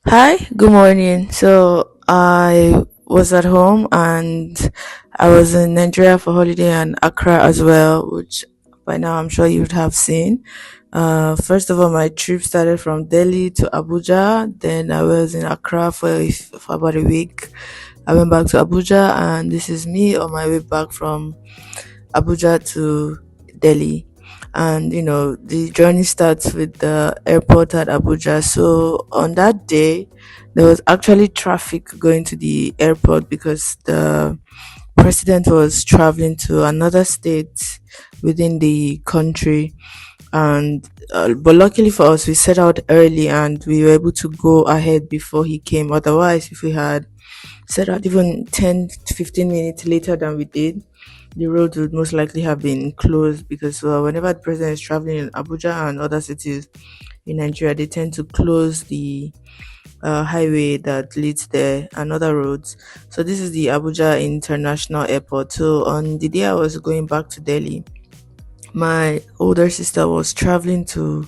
Hi, good morning. So I was at home and I was in Nigeria for holiday and Accra as well, which by now I'm sure you would have seen. First of all, my trip started from Delhi to Abuja. Then I was in Accra for about a week. I went back to Abuja, and this is me on my way back from Abuja to Delhi. And the journey starts with the airport at Abuja. So on that day, there was actually traffic going to the airport because the president was traveling to another state within the country. And but luckily for us, we set out early and we were able to go ahead before he came. Otherwise, if we had set out even 10 to 15 minutes later than we did, the roads would most likely have been closed because whenever the president is traveling in Abuja and other cities in Nigeria, they tend to close the highway that leads there and other roads. So this is the Abuja International Airport. So on the day I was going back to Delhi, my older sister was traveling to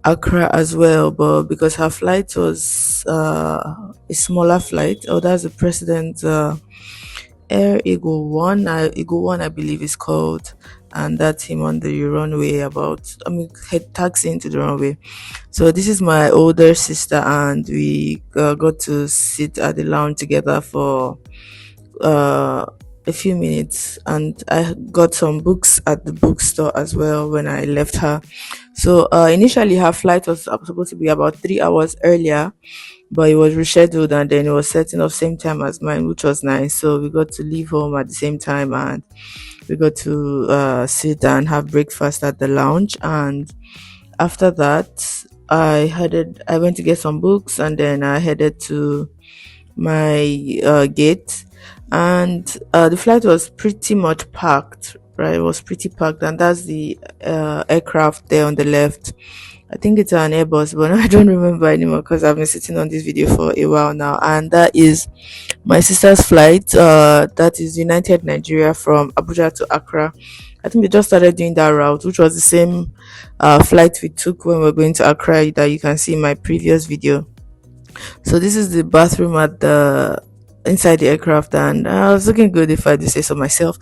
Accra as well, but because her flight was a smaller flight, oh, that's the president. Eagle One, I believe is called, and that's him on the runway. Head taxi into the runway. So this is my older sister, and we got to sit at the lounge together for uh, a few minutes, and I got some books at the bookstore as well when I left her. So initially, her flight was supposed to be about 3 hours earlier, but it was rescheduled and then it was setting off same time as mine, which was nice. So we got to leave home at the same time and we got to sit and have breakfast at the lounge. And after that, I went to get some books and then I headed to my gate. And the flight was pretty much packed, right? It was pretty packed, and that's the aircraft there on the left. I think it's an Airbus, but I don't remember anymore because I've been sitting on this video for a while now. And that is my sister's flight. That is United Nigeria from Abuja to Accra. I think they just started doing that route, which was the same flight we took when we were going to Accra that you can see in my previous video. So this is the bathroom at the inside the aircraft, and I was looking good if I do say so myself.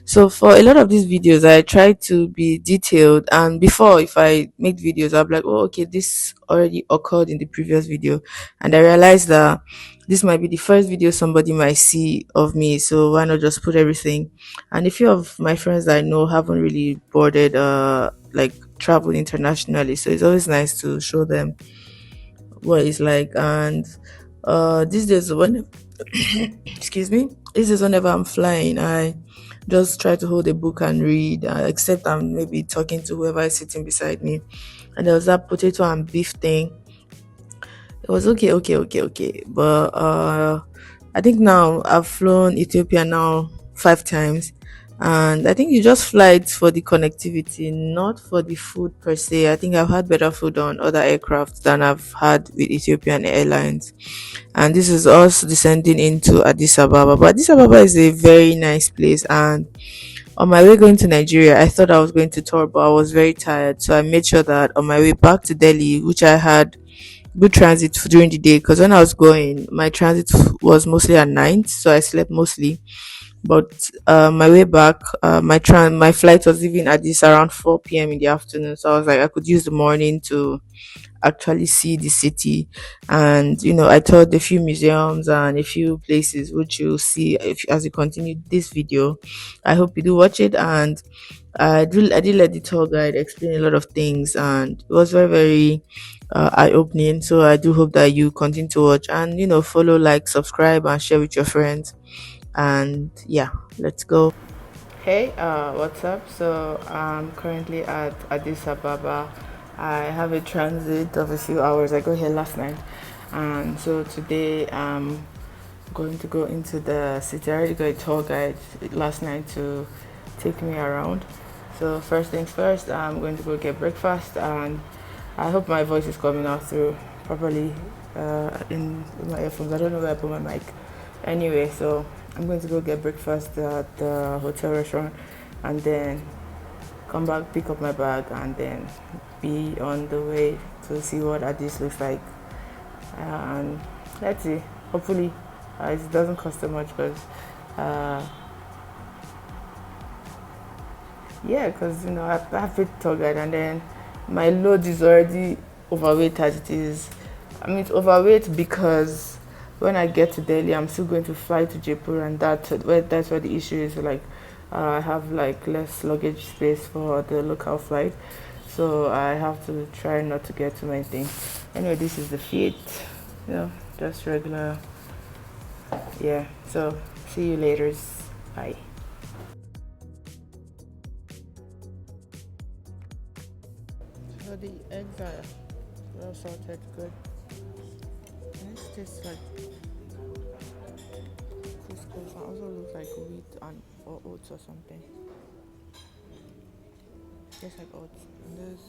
So for a lot of these videos, I try to be detailed, and before if I make videos, I'll be like, oh, okay, this already occurred in the previous video, and I realized that this might be the first video somebody might see of me, so why not just put everything. And a few of my friends that I know haven't really boarded like travel internationally, so it's always nice to show them what it's like. And these days when excuse me, this is whenever I'm flying, I just try to hold a book and read, except I'm maybe talking to whoever is sitting beside me. And there was that potato and beef thing. It was okay, but I think now I've flown Ethiopia now 5 times, and I think you just fly it for the connectivity, not for the food per se. I think I've had better food on other aircraft than I've had with Ethiopian Airlines. And this is us descending into Addis Ababa. But Addis Ababa is a very nice place, and on my way going to Nigeria, I thought I was going to tour, but I was very tired, so I made sure that on my way back to Delhi, which I had good transit during the day, because when I was going, my transit was mostly at night, so I slept mostly. But my way back, my flight was leaving at this around 4 p.m. in the afternoon, so I was like, I could use the morning to actually see the city. And I toured a few museums and a few places which you'll see if as you continue this video. I hope you do watch it. And I did let the tour guide explain a lot of things, and it was very, very eye-opening. So I do hope that you continue to watch and follow, like, subscribe, and share with your friends. And yeah, let's go. Hey, what's up? So I'm currently at Addis Ababa. I have a transit of a few hours. I got here last night, and so today I'm going to go into the city. I already got a tour guide last night to take me around. So first things first, I'm going to go get breakfast, and I hope my voice is coming out through properly in my earphones. I don't know where I put my mic. Anyway, so I'm going to go get breakfast at the hotel restaurant, and then come back, pick up my bag, and then be on the way to see what Addis looks like. And let's see. Hopefully, it doesn't cost too much because, yeah, because I have a tour guide, and then my load is already overweight as it is. I mean, it's overweight because when I get to Delhi, I'm still going to fly to Jaipur, and that's where the issue is. Like, I have like less luggage space for the local flight, so I have to try not to get too many things. Anyway, this is the feet, just regular. Yeah. So see you later. Bye. So the eggs are well salted, good. And this tastes like couscous. It also looks like wheat or oats or something. Tastes like oats. And there's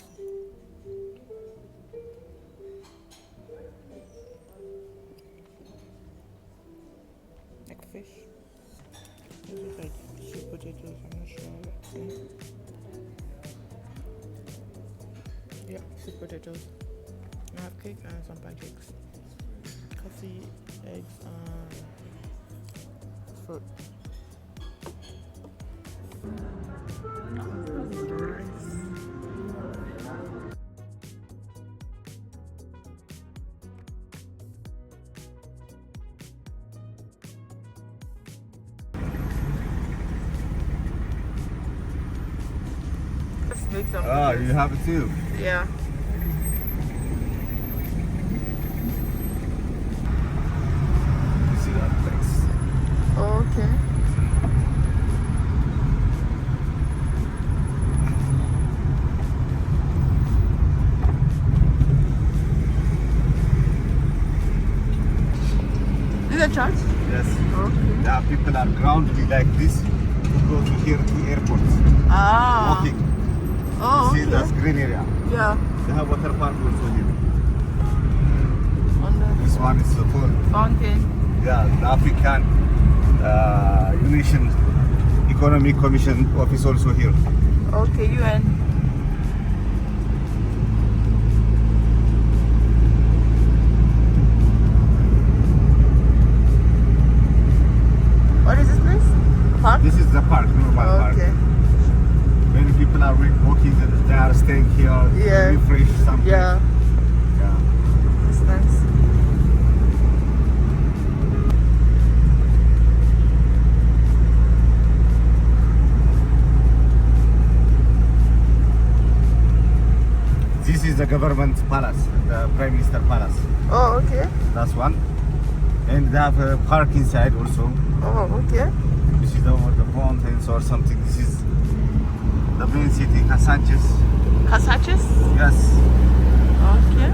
like fish. This is like sweet potatoes. I'm not sure. Let's see. Yeah, sweet potatoes. I have cake and some pancakes. Coffee, eggs, and fruit. Let's make some. Ah, you have it too? Yeah. You see that place? Oh, okay. Is it a church? Yes. Okay. There are people are grounded like this to go to here to airports. Ah. Walking. Oh, See okay. that's green area. Yeah. They have water park also here. On the This one is the fountain. yeah, the African Union Economic Commission office also here. Okay, UN. What is this place? Park? This is the park, normal park. Okay. Many people are walking, they are staying here, Yeah. refresh something. Yeah, Yeah. that's nice. This is the government palace, the Prime Minister palace. Oh, okay. That's one. And they have a park inside also. Oh, okay. This is the fountains or something. This is the main city, Casaches. Casaches? Yes. Okay.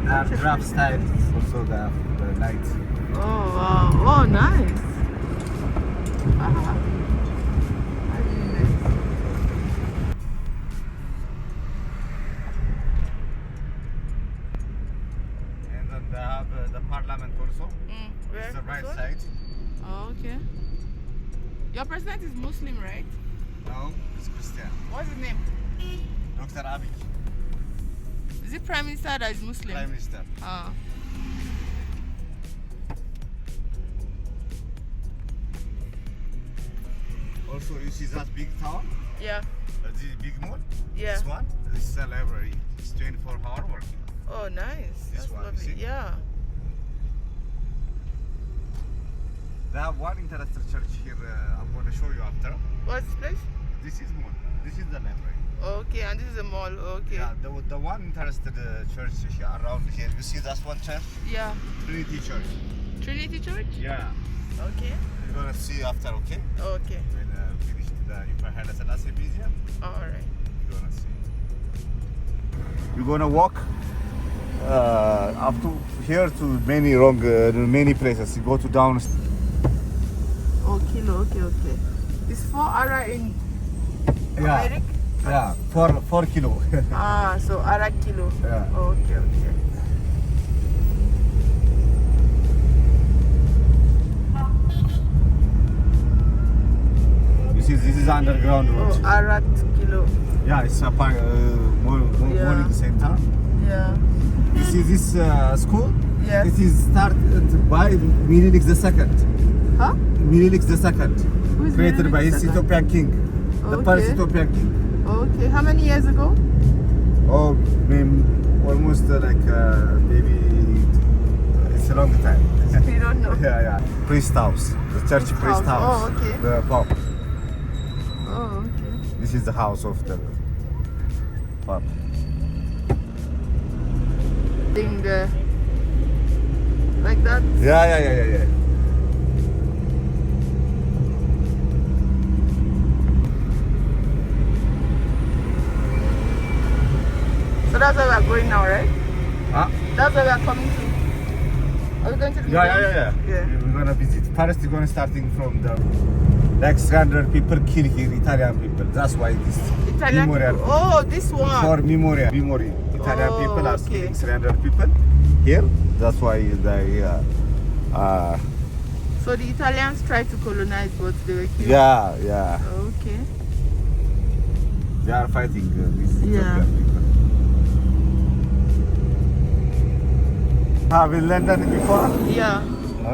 They have draft style. Also they have the light. Oh, wow. Oh, nice. Uh-huh. Really nice. And then they have the parliament also. Where? It's the right This one? side. Oh, okay. Your president is Muslim, right? No, it's Christian. What's his name? Dr. Abiy, Is it Prime Minister that is Muslim? Prime Minister. Ah. Also, you see that big tower? Yeah. This big mall? Yeah. This one? This is a library. It's 24-hour working. Oh, nice. This That's one, you lovely. see? Yeah. They have one interesting church here. I'm going to show you after. What's this place? This is mall. This is the library. Okay, and this is a mall. Okay. Yeah, the one interested church here around here. You see that one church? Yeah. Trinity Church. Trinity Church? Yeah. Okay. You're gonna see after, okay? Okay. When finish the Emperor Selassie Museum, Alright. you're gonna see. You're gonna walk up to here to many places. You go to down. Oh, kilo. Okay, okay. Is 4 ara in Yeah. American? Yeah, 4 kilo. Ah, so ara kilo. Yeah. Okay, okay. You see, this is underground road. Oh, arat kilo. Yeah, it's a park, morning the same time. Yeah. This see this school? Yes. It is started by Menelik II. Huh? Menelik II. Who is Created Menelik by his II? Ethiopian king. The Okay. first Ethiopian king. Okay. How many years ago? Oh, almost maybe it's a long time. You don't know. Yeah. Priest house. The church priest house. Oh, okay. The Pope. Oh, okay. This is the house of the Pope. Thing like that. Yeah. So that's where we're going now, right? Huh? That's where we're coming to. Are we going to the Yeah. Yeah. We're gonna visit. First, we're gonna starting from the next 100 people kill here, Italian people. That's why this Italian memorial. people. Oh, this one. For memorial. Italian Oh, people are okay. killing 300 people here. That's why they. So the Italians tried to colonize, but they were killed. Yeah. Okay. They are fighting these Yeah. Ethiopian people. Have you London before? Yeah.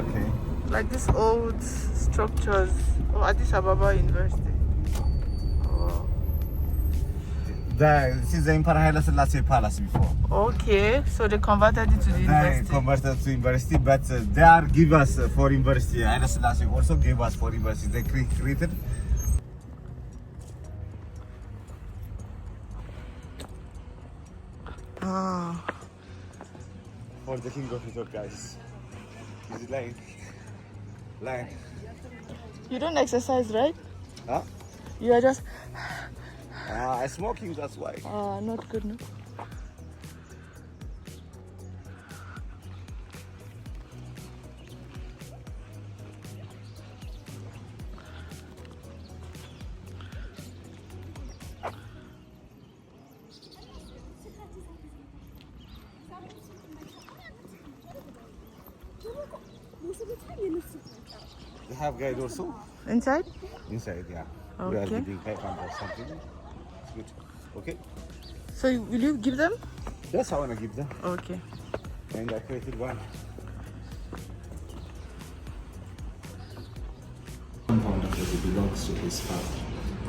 Okay. Like these old structures. Oh, Addis Ababa University. Oh. This is the Emperor Haile Selassie Palace before. Okay. So they converted it to the They university. converted to university, but they are give us for university. Haile Selassie also gave us for university. They created. Ah. For the king of Ethiopia, is it line? You don't exercise, right? Huh? You are just I smoking, that's why. not good, no? They have guide also Inside? inside, yeah. We are Okay. giving 500 or something. It's good. Okay. So will you give them? Yes, I wanna give them. Okay. And I created one. Compound of it belongs to his father.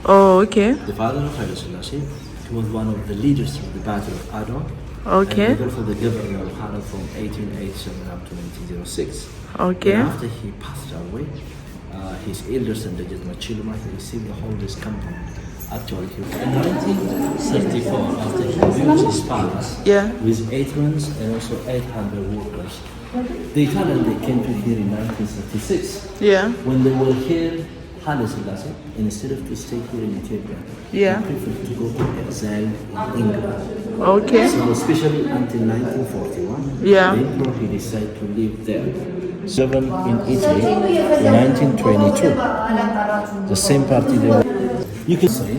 Oh, okay. The father of Haile Selassie, he was one of the leaders of the Battle of Adwa. Okay. And therefore the governor of Hana from 1887 up to 1906. Okay. And after he passed away, his elder son, Legitimate Chiluma, he received the whole this compound. Actually, in 1934, after he built his palace Yeah. with 8 rooms and also 800 workers, the Italians they came to here in 1936. Yeah. When they were here, Haile Selassie, instead of to stay here in Ethiopia, Yeah. he preferred to go to exile in England. Okay. So especially until 1941, Yeah. the emperor he decided to live there. Seven in Italy in 1922. The same party they were. You can say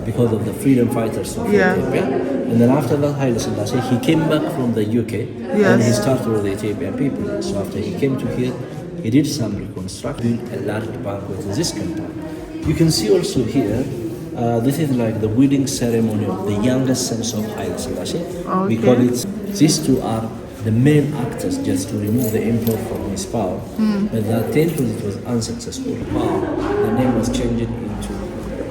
because of the freedom fighters of Yeah. Ethiopia. And then after that, Haile Selassie, he came back from the UK and he Yes. started with the Ethiopian people. So after he came to here, he did some reconstruction, a large banquet in this compound. You can see also here, this is like the wedding ceremony of the youngest sons of Haile Selassie. Okay. Because these two are the main actors just to remove the emperor from his power. But the attempt was unsuccessful. The name was changed into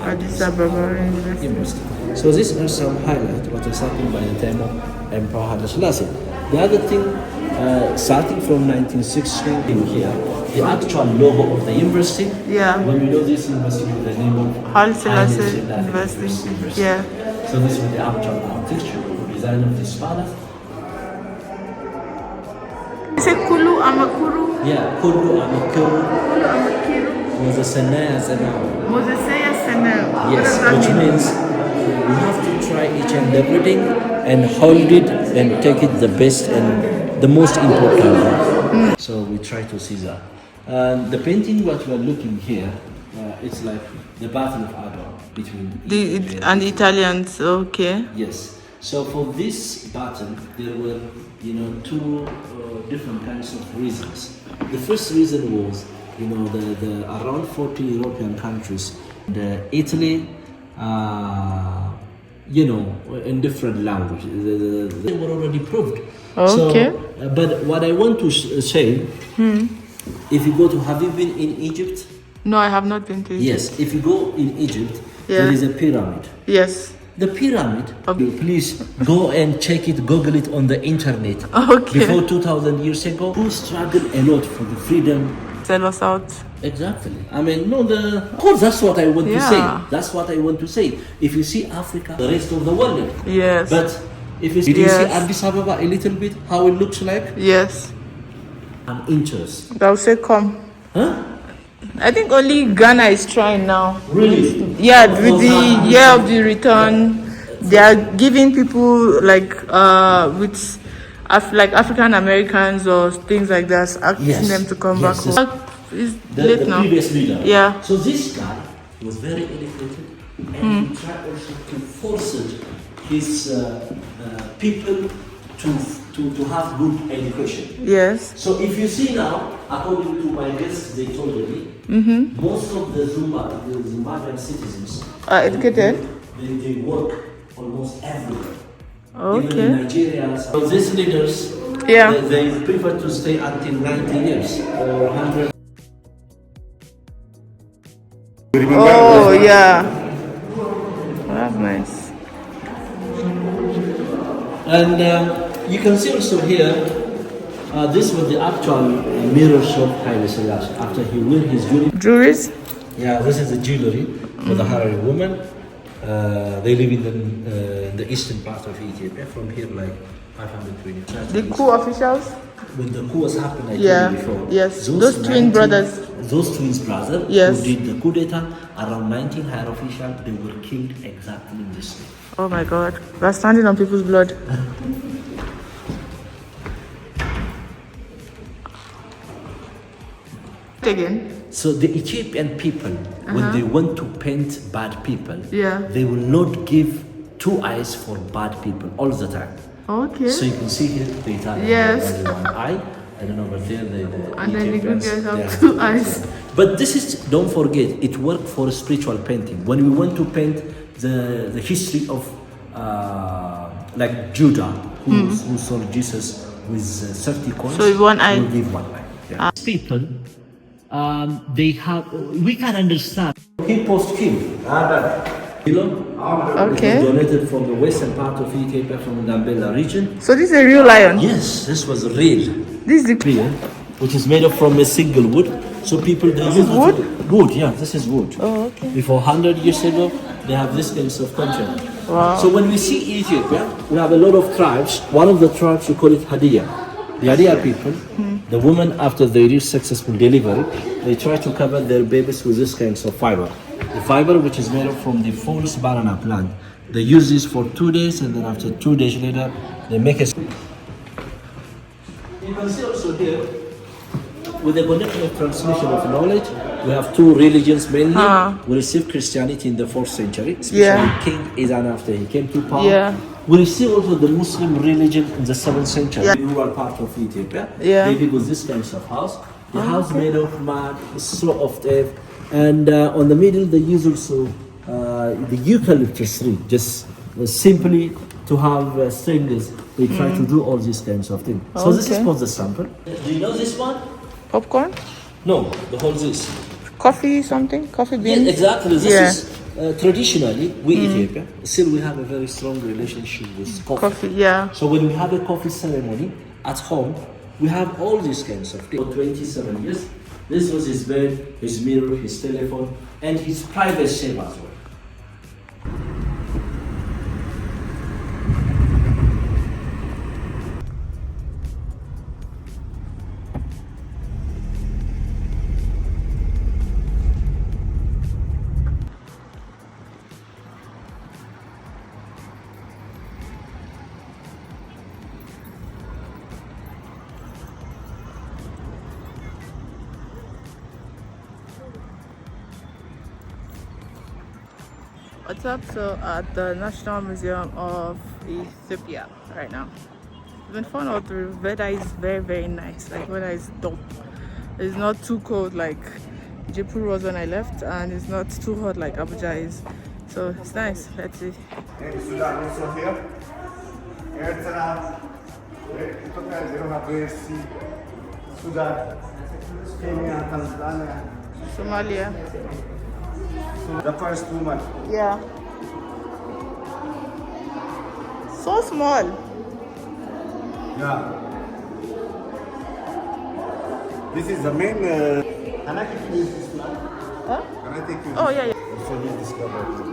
Addis Ababa University. University. So these are some highlights what was happened by the time of Emperor Haile Selassie. The other thing, starting from 1960 in here, the actual logo of the university. Yeah. When we know this university with the name of Haile Selassie Selassie University. Yeah. So this is the actual architecture design of this palace. Is it Kulu Amakuru? Yeah, Kulu Amakuru Kulu Amakiru? was a Senaya Zenao. Moseseya Senel. Yes, which means we have to try each and everything and hold it and take it the best and the most important one. So we try to see that. The painting what we are looking here, it's like the Battle of Adwa between And the Italians, okay. Yes. So for this battle, there were, two different kinds of reasons. The first reason was, the around 40 European countries, Italy, you know, in different language. They were already proved. Okay. So, but what I want to say, if you go to, have you been in Egypt? No, I have not been to Egypt. Yes. If you go in Egypt, Yeah. there is a pyramid. Yes. The pyramid, Okay. please go and check it, Google it on the internet. Okay. Before 2000 years ago, who struggled a lot for the freedom. Tell us out. Exactly. I mean, no, of course, that's what I want to say. Yeah. That's what I want to say. If you see Africa, the rest of the world. Yes. But if you, did you see Yes. Addis Ababa a little bit, how it looks like? Yes. An inches. They'll say come. Huh? I think only Ghana is trying now. Really? Yeah, with the year of the return, they are giving people like with like African Americans or things like that, asking Yes. them to come Yes, back yes. home. It's The late now. previous leader. Yeah. So this guy was very educated, and he tried also to force his people to have good education. Yes. So if you see now, according to my guests, they told me, most of the Zimbabwean citizens Are educated? they work almost everywhere. Even Okay. in Nigeria. So these leaders, Yeah. they prefer to stay until 90 years or 100. You remember? Oh yeah. That's nice. And you can see also here, this was the actual mirrors of Haile Selassie after he wore his jewelry. Jewelries? Yeah, this is the jewelry for the Harari woman. They live in the eastern part of Ethiopia, from here like 520 The coup officials? When the coup was happened, I Yeah, told you before. yes. Those twin brothers. Those twins brothers Yes. who did the coup d'etat, around 19 higher officials, they were killed exactly in this way. Oh my God. We're standing on people's blood. Again? So the Ethiopian people, when they want to paint bad people, Yeah. they will not give two eyes for bad people all the time. Okay. So you can see here the Italian Yes. have only one eye, and then over there the And then the good Ethiopians, guys they have two eyes. But this is, don't forget, it worked for spiritual painting. When we want to paint the history of like Judah, who saw Jesus with 30 coins, So with one eye. we'll give one eye. Yeah. People, they have, we can understand. He post king. Okay. Donated from the western part of Ethiopia, from the Gambela region. So this is a real lion? Yes, this was real. This is the Real, which is made up from a single wood. So people, they use wood? Wood, yeah, this is wood. Oh, okay. Before 100 years ago, they have this kind of culture. Wow. So when we see Ethiopia, we have a lot of tribes. One of the tribes, we call it Hadiya. The Hadiya people, the women, after they reach successful delivery, they try to cover their babies with this kinds of fiber. The fiber, which is made up from the false banana plant. They use this for 2 days, and then after 2 days later, they make a. You can see also here, with the connection of transmission of knowledge, we have two religions mainly. We received Christianity in the 4th century, especially Yeah. King Isan after he came to power. Yeah. We received also the Muslim religion in the 7th century. Yeah. The rural part of Ethiopia. Yeah. They live with this kinds of house. The house made of mud, straw of earth, and on the middle they use also the eucalyptus tree, just simply to have strangers. They try to do all these kinds of things. So this is Okay. for the sample. Do you know this one? popcorn? No, the whole this. Coffee something? Coffee Yes, beans? exactly. This Yeah. is traditionally we Ethiopia still we have a very strong relationship with coffee. Coffee, yeah. So when we have a coffee ceremony at home, we have all these kinds of things. For 27 years, this was his bed, his mirror, his telephone, and his private safe as well. What's up? So at the National Museum of Ethiopia right now. It's been fun out through. Weather is very nice. Like weather is dope. It's not too cold like Jaipur was when I left, and it's not too hot like Abuja is. So it's nice. Let's see. And Sudan also here. Eritrea, Ethiopia, they don't have Red Sea. Sudan, Kenya, Tanzania. Somalia. So the first woman. Yeah. So small. Yeah. This is the main. Can I take you this flag? Huh? Can I take you? Oh yeah, yeah. So we discovered this.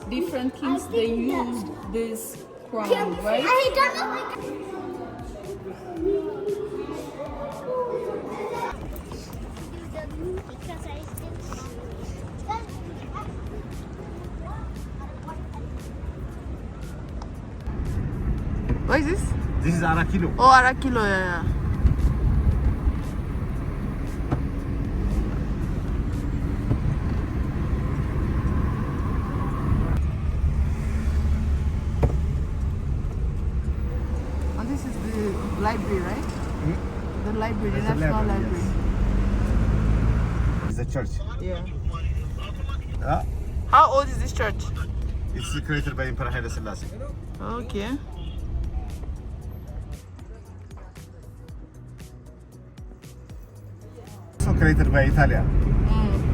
Different kings, they used this crown, right? What is this? This is Arakilo. Oh, Arakilo, yeah. And this is the library, right? The library, the That's the National library, Library. It's a church. Yeah. How old is this church? It's created by Emperor Haile Selassie. Okay. Also created by Italia.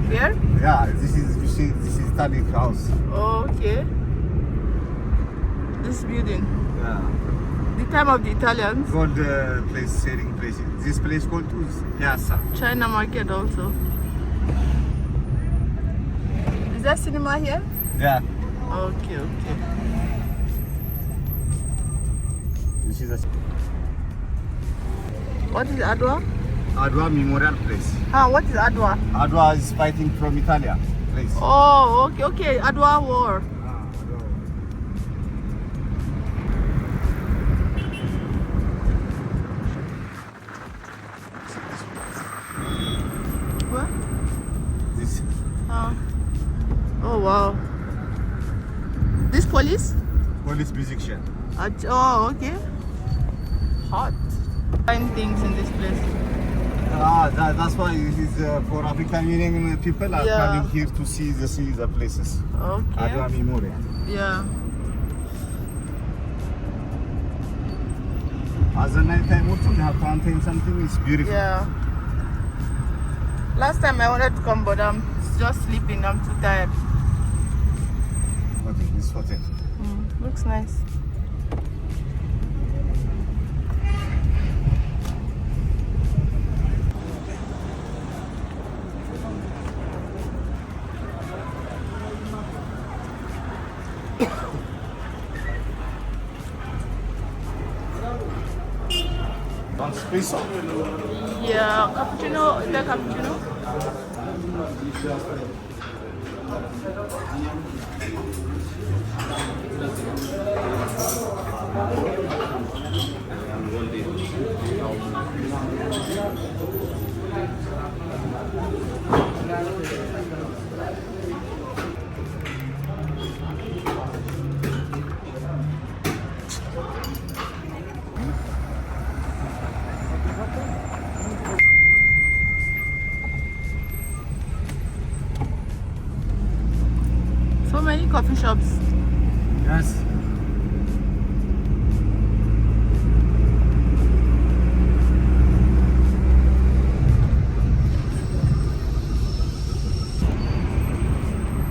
Where? Yeah, this is you see this is Italian house. Okay. this building? Yeah. The time of the Italians. Gold place, selling place. This place called Piazza. China market also. Is there cinema here? Yeah. Okay, okay. This is a What is Adwa? Adwa Memorial Place. What is Adwa? Adwa is fighting from Italia place. Oh, okay, okay. Adwa War. Adwa. What? This Oh, wow. This police? police musician. Oh, okay. Hot. Find things in this place. That's why it is for African Union people are Yeah. coming here to see the places. Okay. Adwa Memorial. Yeah. As a nighttime also they have fountain something. It's beautiful. Yeah. Last time I wanted to come, but I'm just sleeping. I'm too tired. Okay, this hotel. Looks nice. Espresso. Yeah, cappuccino. Is there cappuccino? So many coffee shops. Yes.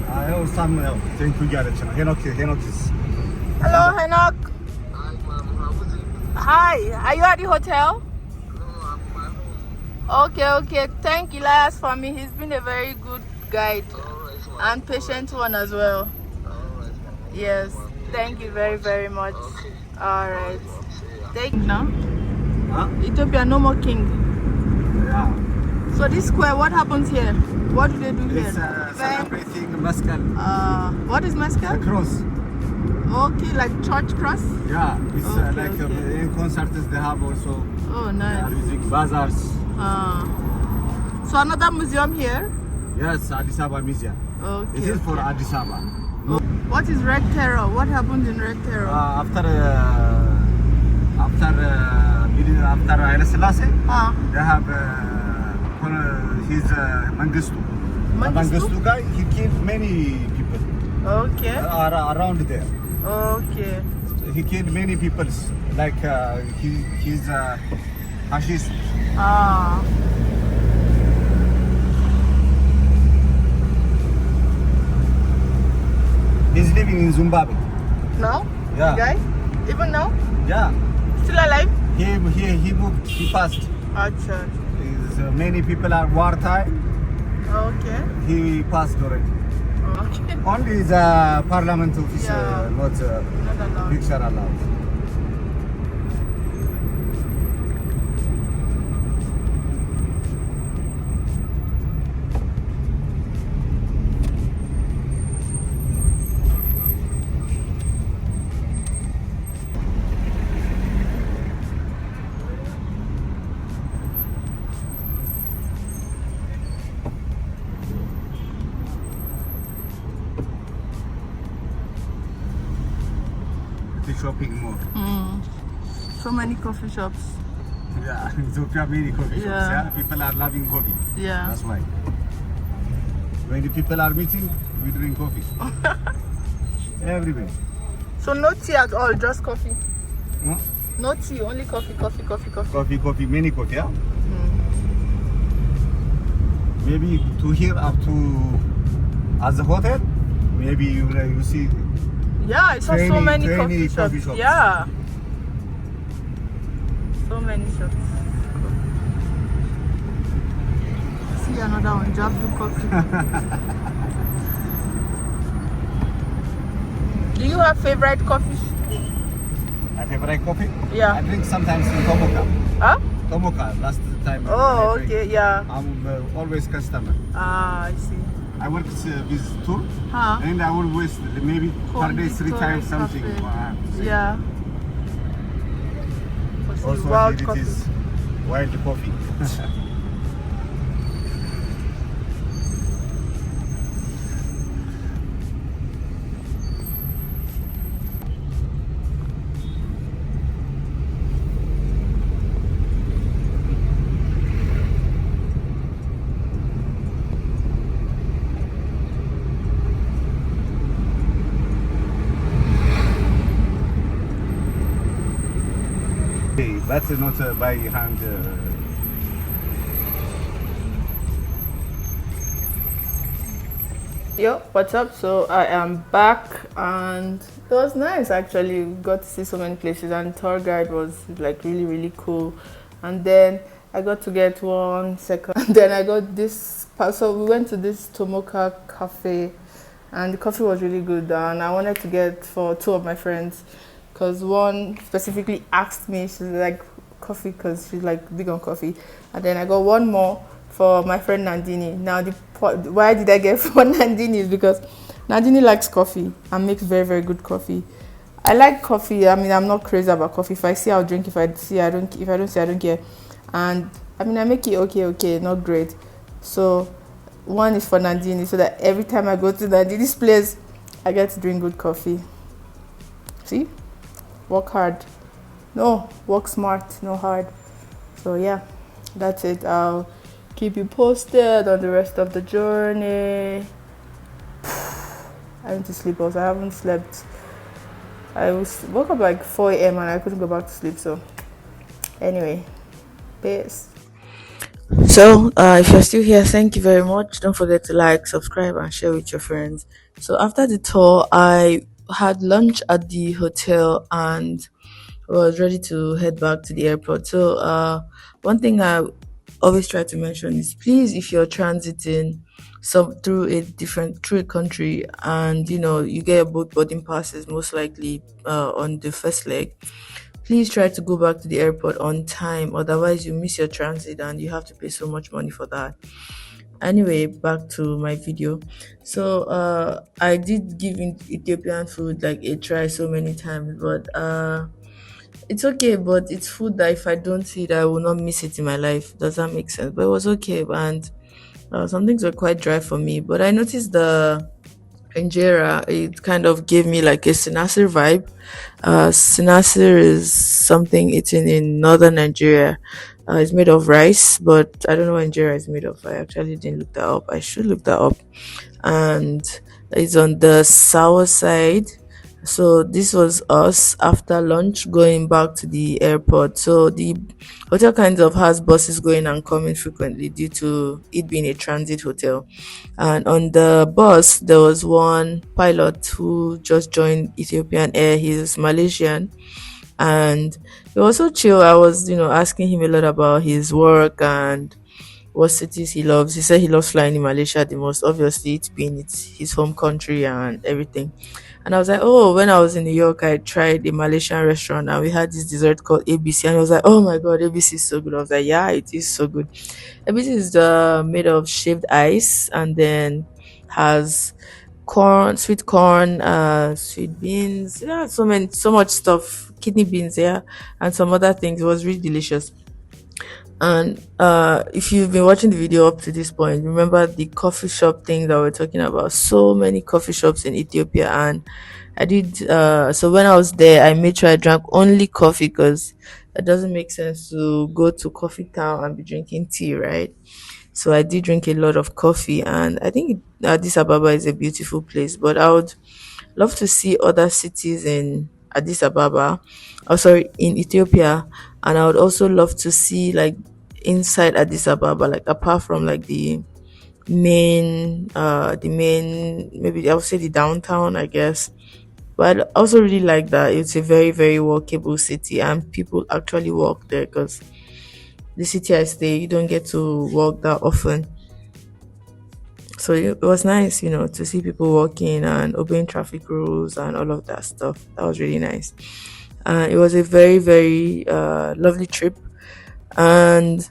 I some thank you guys. Henok is. Hello, Henok. Hi, are you at the hotel? Okay, okay. Thank Elias for me. He's been a very good guide and patient one as well. Yes, thank you very, very much. All right. Thank you. Now, Huh? Ethiopia, no more king. Yeah. So this square, what happens here? What do they do here? It's Events? celebrating Maskal. What is The mascot? cross. Okay, like church cross. Yeah. It's Okay, like okay. in concerts they have also. Oh, They are nice. using bazaars. So another museum here. Yes, Addis Ababa Museum. Okay. It is for Addis Ababa. What is Red Terror? What happened in Red Terror? After Haile Selassie, they have his Mengistu. Mengistu? Mengistu guy, he killed many people Okay. around there. Okay. He killed many people, like he's fascist. He's living in Zimbabwe. Now? Yeah. The guy? Even now? Yeah, Still alive? he moved, he passed. Acha. Many people are wartime. Okay. He passed already. Okay. Only the parliament office, Yeah. not Not allowed. picture allowed. The shopping mall. So many coffee shops. Yeah, Ethiopia many coffee shops. Yeah. Yeah, people are loving coffee. Yeah. That's why. When the people are meeting, we drink coffee. Everywhere. So no tea at all, just coffee. Huh? No tea, only coffee, coffee, coffee, coffee. Coffee, many coffee, yeah? Maybe to here up to at the hotel, maybe you see Yeah, I saw so many coffee coffee shops. shops. Yeah, so many shops. See another one, Jabdu Coffee. Do you have favorite coffee? My favorite coffee? Yeah. I drink sometimes in Tomoka. Huh? Tomoka, last time. Oh, I drink. okay, yeah. I'm always customer. Ah, I see. I work with tour, Huh? and I always maybe per day 3 times Victoria something. Cafe. Yeah. Also, Wild here coffee. it is wild coffee. Okay, that's not by hand. Yo, what's up? So I am back and it was nice actually. We got to see so many places and tour guide was like really really cool. And then I got to get 1 second and then I got this so we went to this Tomoka cafe and the coffee was really good and I wanted to get for 2 of my friends because one specifically asked me, she's like coffee because she's like big on coffee, and then I got one more for my friend Nandini. Now why did I get for Nandini is because Nandini likes coffee and makes very very good coffee. I like coffee. I mean, I'm not crazy about coffee. If I see, I'll drink. If I see, I don't. If I don't see, I don't care. And I mean, I make it okay, not great. So one is for Nandini, so that every time I go to Nandini's place, I get to drink good coffee. See, work hard. No, work smart, no hard. So yeah, that's it. I'll keep you posted on the rest of the journey. I need to sleep also. I haven't slept. Woke up like 4 a.m. and I couldn't go back to sleep. So anyway, peace. So if you're still here, thank you very much. Don't forget to like, subscribe, and share with your friends. So after the tour, I had lunch at the hotel and was ready to head back to the airport. So one thing I always try to mention is please, if you're transiting through a country and you get your boat boarding passes most likely on the first leg, please try to go back to the airport on time, otherwise you miss your transit and you have to pay so much money for that. Anyway, back to my video. So I did give Ethiopian food like a try so many times, but it's okay, but it's food that if I don't eat, I will not miss it in my life. Does that make sense? But it was okay, and some things were quite dry for me. But I noticed the injera, it kind of gave me like a sinasir vibe. Sinasir is something eaten in northern Nigeria. It's made of rice, but I don't know what injera is made of. I actually didn't look that up. I should look that up. And it's on the sour side. So this was us after lunch going back to the airport. So the hotel kind of has buses going and coming frequently due to it being a transit hotel. And on the bus there was one pilot who just joined Ethiopian Air. He's Malaysian and he was so chill. I was, asking him a lot about his work and what cities he loves. He said he loves flying in Malaysia the most, obviously it's being it's his home country and everything. And I was like, oh, when I was in New York, I tried a Malaysian restaurant and we had this dessert called ABC. And I was like, oh my God, ABC is so good. I was like, yeah, it is so good. ABC is made of shaved ice and then has sweet corn, sweet beans, yeah, so much stuff, kidney beans, yeah, and some other things. It was really delicious. And if you've been watching the video up to this point, remember the coffee shop thing that we're talking about. So many coffee shops in Ethiopia, and I did. So when I was there, I made sure I drank only coffee because it doesn't make sense to go to coffee town and be drinking tea, right? So I did drink a lot of coffee, and I think Addis Ababa is a beautiful place. But I would love to see other cities in Addis Ababa, oh sorry, in Ethiopia, and I would also love to see like inside Addis Ababa, like apart from like the main maybe I would say the downtown, I guess. But I also really like that it's a very, very walkable city and people actually walk there because the city I stay, you don't get to walk that often. So it was nice, to see people walking and obeying traffic rules and all of that stuff. That was really nice. It was a very, very lovely trip. And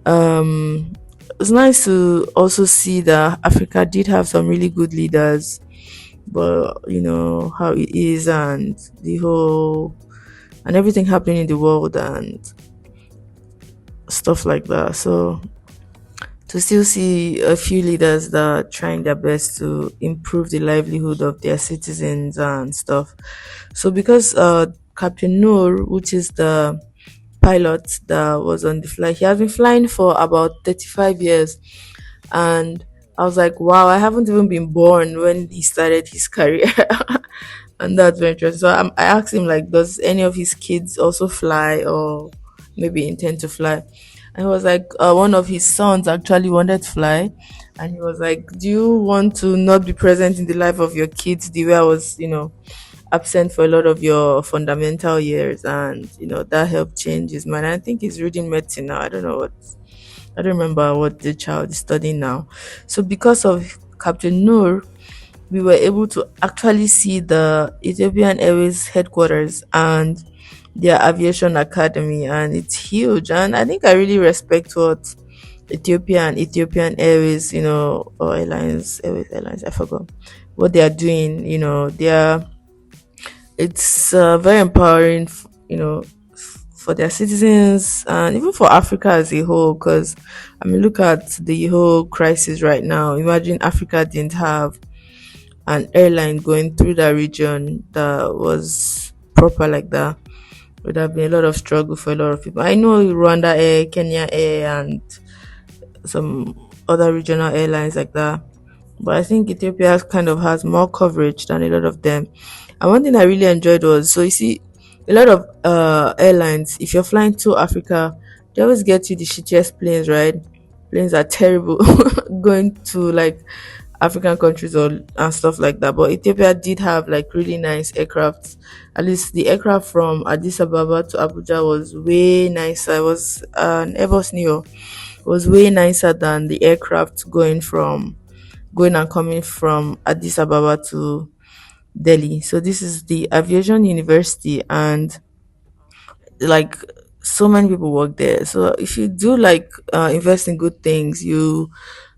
it was nice to also see that Africa did have some really good leaders, but how it is and the whole and everything happening in the world and stuff like that. So to still see a few leaders that are trying their best to improve the livelihood of their citizens and stuff. So because Captain Noor, which is the pilot that was on the flight, he has been flying for about 35 years. And I was like, wow, I haven't even been born when he started his career. And that's very interesting. So I asked him, like, does any of his kids also fly or maybe intend to fly? And he was like, one of his sons actually wanted to fly. And he was like, do you want to not be present in the life of your kids the way I was, absent for a lot of your fundamental years? And, that helped change his mind. I think he's reading medicine now. I don't remember what the child is studying now. So because of Captain Noor, we were able to actually see the Ethiopian Airways headquarters and their aviation academy, and it's huge. And I think I really respect what Ethiopian Airways, or Airways Airlines, I forgot what they are doing. It's very empowering, for their citizens and even for Africa as a whole. Because I mean, look at the whole crisis right now. Imagine Africa didn't have an airline going through that region that was proper like that. Would have been a lot of struggle for a lot of people. I know Rwanda Air, Kenya Air, and some other regional airlines like that. But I think Ethiopia kind of has more coverage than a lot of them. And one thing I really enjoyed was, so you see, a lot of airlines, if you're flying to Africa, they always get you the shittiest planes, right? Planes are terrible going to like African countries or and stuff like that. But Ethiopia did have like really nice aircrafts. At least the aircraft from Addis Ababa to Abuja was way nicer. It was an Airbus Neo. It was way nicer than the aircraft going and coming from Addis Ababa to Delhi. So this is the aviation university, and like so many people work there. So if you do like invest in good things, your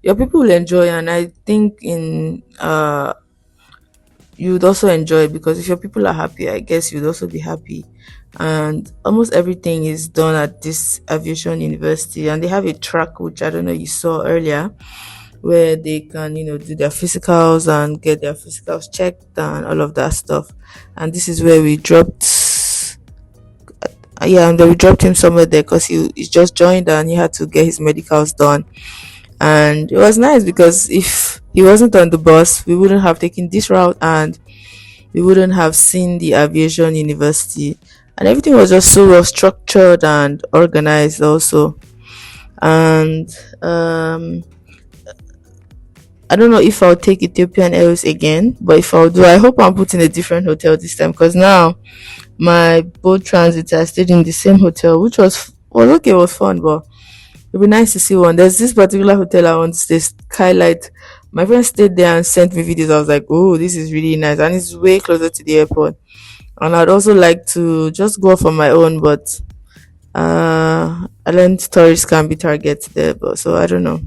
people will enjoy, and I think in you'd also enjoy it, because if your people are happy, I guess you'd also be happy. And almost everything is done at this aviation university, and they have a track which I don't know you saw earlier, where they can do their physicals and get their physicals checked and all of that stuff. And this is where we dropped yeah, and then we dropped him somewhere there because he just joined and he had to get his medicals done. And it was nice because if he wasn't on the bus, we wouldn't have taken this route and we wouldn't have seen the aviation university. And everything was just so well structured and organized also. And I don't know if I'll take Ethiopian Airways again, but if I'll do, I hope I'm putting a different hotel this time, because now my boat transit, I stayed in the same hotel, which was okay, it was fun, but it'd be nice to see one. There's this particular hotel I want to stay, Skylight. My friend stayed there and sent me videos. I was like, oh, this is really nice, and it's way closer to the airport. And I'd also like to just go off on my own, but I learned tourists can be targets there, but so I don't know.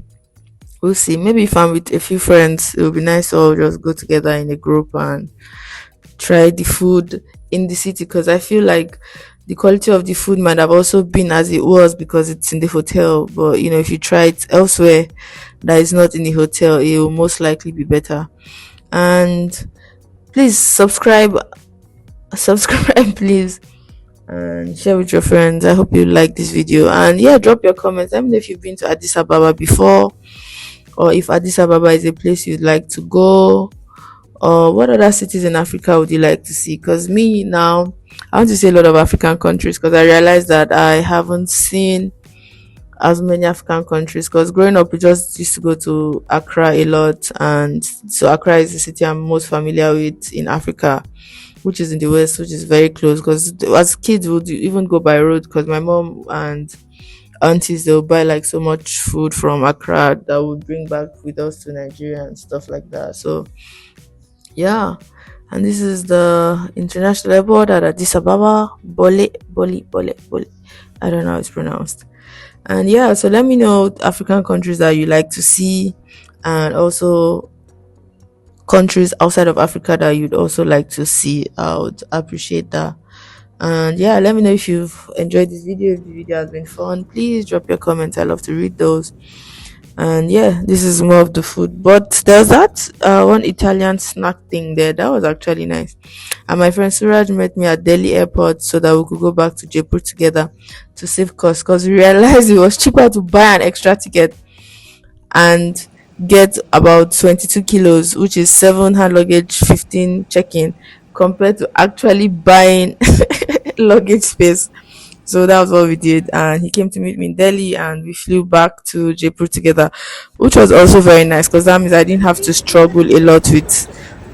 We'll see. Maybe if I'm with a few friends, it would be nice to all just go together in a group and try the food in the city, because I feel like the quality of the food might have also been as it was because it's in the hotel. But if you try it elsewhere that is not in the hotel, it will most likely be better. And please subscribe, please, and share with your friends. I hope you like this video. And yeah, drop your comments. Let me know if you've been to Addis Ababa before, or if Addis Ababa is a place you'd like to go, or what other cities in Africa would you like to see? Because me now, I want to see a lot of African countries, because I realized that I haven't seen as many African countries. Because growing up, we just used to go to Accra a lot, and so Accra is the city I'm most familiar with in Africa. which is in the west, which is very close. Because as kids, we would even go by road. Because my mom and aunties, they'll buy like so much food from Accra that would bring back with us to Nigeria and stuff like that. So yeah, and this is the international airport at Addis Ababa, Bole. I don't know how it's pronounced. And yeah, so let me know African countries that you like to see, and also countries outside of Africa that you'd also like to see. I would appreciate that. And yeah, let me know if you've enjoyed this video. If the video has been fun, please drop your comments. I love to read those. And yeah, this is more of the food. But there's that one Italian snack thing there that was actually nice. And my friend Suraj met me at Delhi airport so that we could go back to Jaipur together to save cost, because we realized it was cheaper to buy an extra ticket and get about 22 kilos, which is 7 hand luggage, 15 check-in, compared to actually buying luggage space. So that was what we did, and he came to meet me in Delhi, and we flew back to Jaipur together, which was also very nice because that means I didn't have to struggle a lot with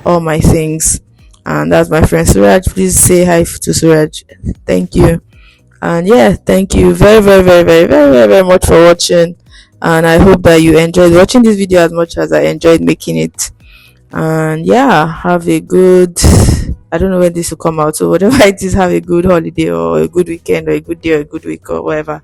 all my things. And that's my friend Suraj. Please say hi to Suraj. Thank you. And yeah, thank you very much for watching. And I hope that you enjoyed watching this video as much as I enjoyed making it. And yeah, have a good, I don't know when this will come out, so whatever it is, have a good holiday or a good weekend or a good day or a good week or whatever.